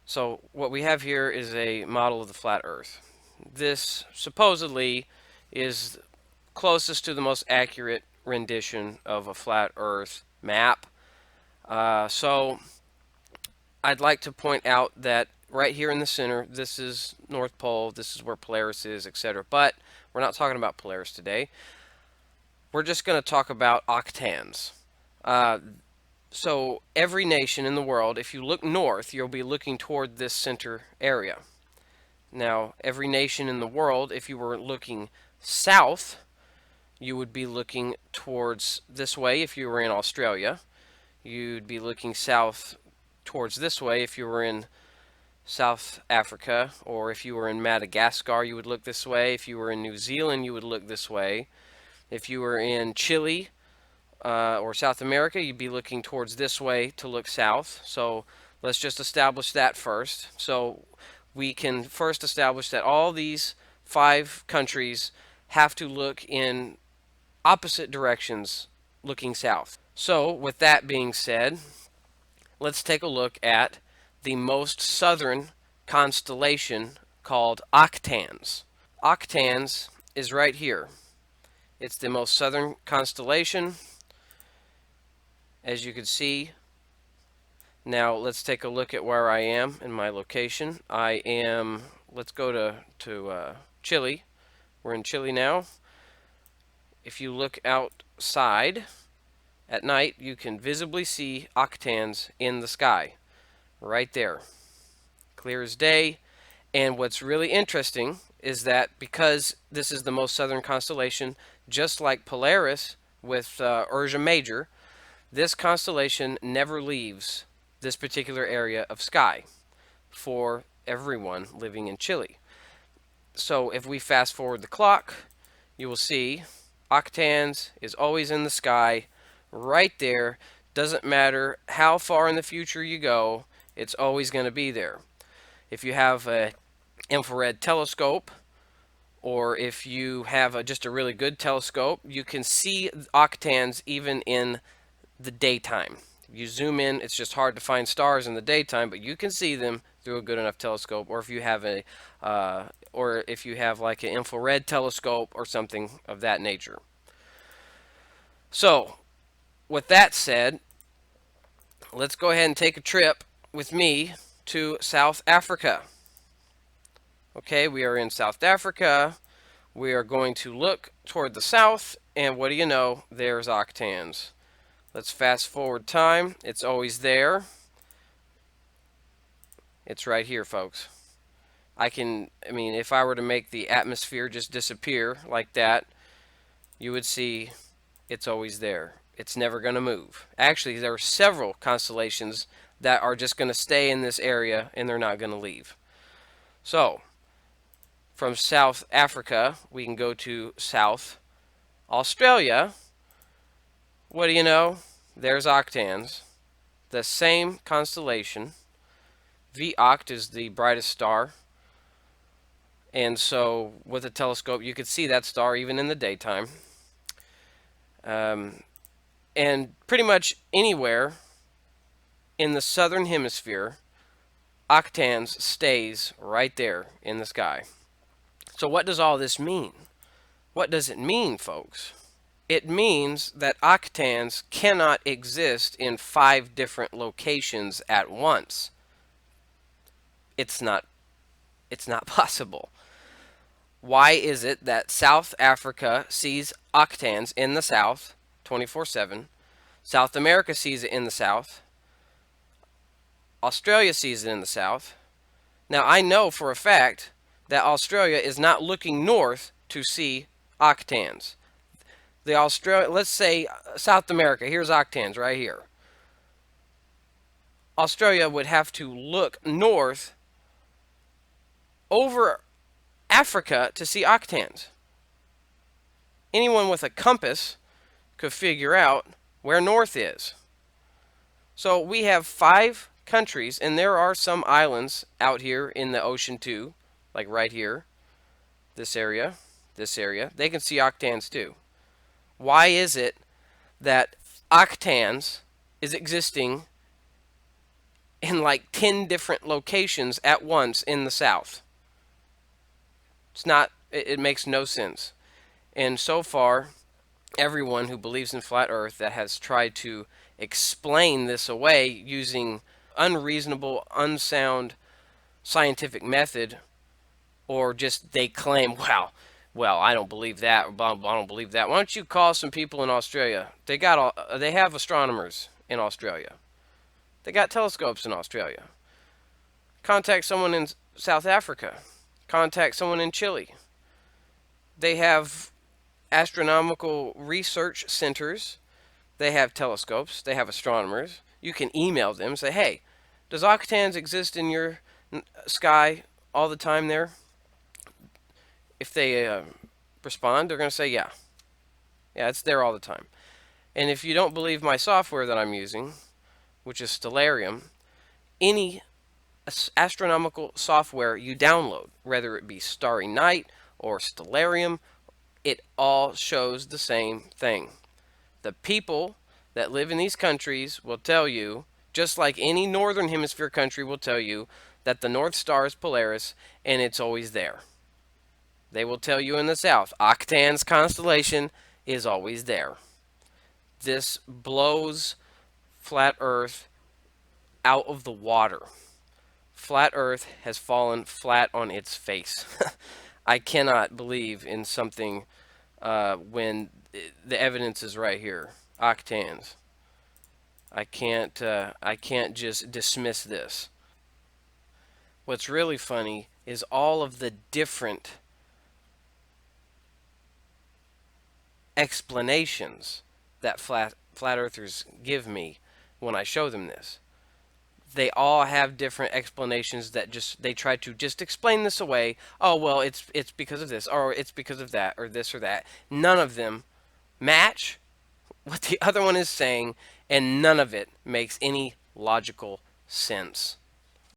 So what we have here is a model of the flat Earth. This supposedly is closest to the most accurate rendition of a flat Earth map. So I'd like to point out that right here in the center, this is North Pole, this is where Polaris is, etc. But we're not talking about Polaris today. We're just going to talk about octans. Uh, so every nation in the world, if you look north, you'll be looking toward this center area. Now, every nation in the world, if you were looking south, you would be looking towards this way if you were in Australia. You'd be looking south towards this way if you were in South Africa, or if you were in Madagascar, you would look this way. If you were in New Zealand, you would look this way. If you were in Chile or South America, you'd be looking towards this way to look south. So let's just establish that first. So we can first establish that all these 5 countries have to look in opposite directions looking south. So with that being said, let's take a look at the most southern constellation called Octans. Octans is right here. It's the most southern constellation, as you can see. Now let's take a look at where I am in my location. Let's go to Chile. We're in Chile now. If you look outside at night, you can visibly see octans in the sky, right there, clear as day. And what's really interesting is that because this is the most southern constellation, just like Polaris with Ursa Major, this constellation never leaves this particular area of sky for everyone living in Chile. So if we fast forward the clock, you will see Octans is always in the sky, right there. Doesn't matter how far in the future you go, it's always going to be there. If you have an infrared telescope, or if you have just a really good telescope, you can see octans even in the daytime. If you zoom in, it's just hard to find stars in the daytime, but you can see them through a good enough telescope, or if you have like an infrared telescope or something of that nature. So, with that said, let's go ahead and take a trip with me to South Africa. Okay, we are in South Africa. We are going to look toward the south, and what do you know? There's octans. Let's fast forward time. It's always there. It's right here, folks. If I were to make the atmosphere just disappear like that, you would see it's always there. It's never going to move. Actually, there are several constellations that are just going to stay in this area and they're not going to leave. So, from South Africa, we can go to South Australia. What do you know? There's octans. The same constellation. V Oct is the brightest star. And so with a telescope, you could see that star even in the daytime. And pretty much anywhere in the southern hemisphere, octans stays right there in the sky. So what does all this mean? What does it mean, folks? It means that octans cannot exist in 5 different locations at once. It's not possible. Why is it that South Africa sees octans in the south 24/7, South America sees it in the south, Australia sees it in the south? Now I know for a fact that Australia is not looking north to see octans. Let's say South America, here's octans right here. Australia would have to look north over Africa to see octans. Anyone with a compass could figure out where north is. So we have 5 countries, and there are some islands out here in the ocean too, like right here, this area. They can see octans too. Why is it that octans is existing in like 10 different locations at once in the South. It's not, it makes no sense. And so far, everyone who believes in flat earth that has tried to explain this away using unreasonable, unsound scientific method, or just they claim, well, I don't believe that, I don't believe that. Why don't you call some people in Australia? They have astronomers in Australia. They got telescopes in Australia. Contact someone in South Africa. Contact someone in Chile. They have astronomical research centers. They have telescopes. They have astronomers. You can email them, say, hey, does Octans exist in your sky all the time there? If they respond, they're going to say, yeah. Yeah, it's there all the time. And if you don't believe my software that I'm using, which is Stellarium, any astronomical software you download, whether it be Starry Night or Stellarium, it all shows the same thing. The people that live in these countries will tell you, just like any northern hemisphere country will tell you, that the North Star is Polaris and it's always there. They will tell you in the south, Octans constellation is always there. This blows flat Earth out of the water. Flat Earth has fallen flat on its face. I cannot believe in something when the evidence is right here. Octans. I can't just dismiss this. What's really funny is all of the different explanations that flat earthers give me when I show them this. They all have different explanations that just they try to just explain this away. Oh well, it's because of this, or it's because of that, or this or that. None of them match what the other one is saying, and none of it makes any logical sense.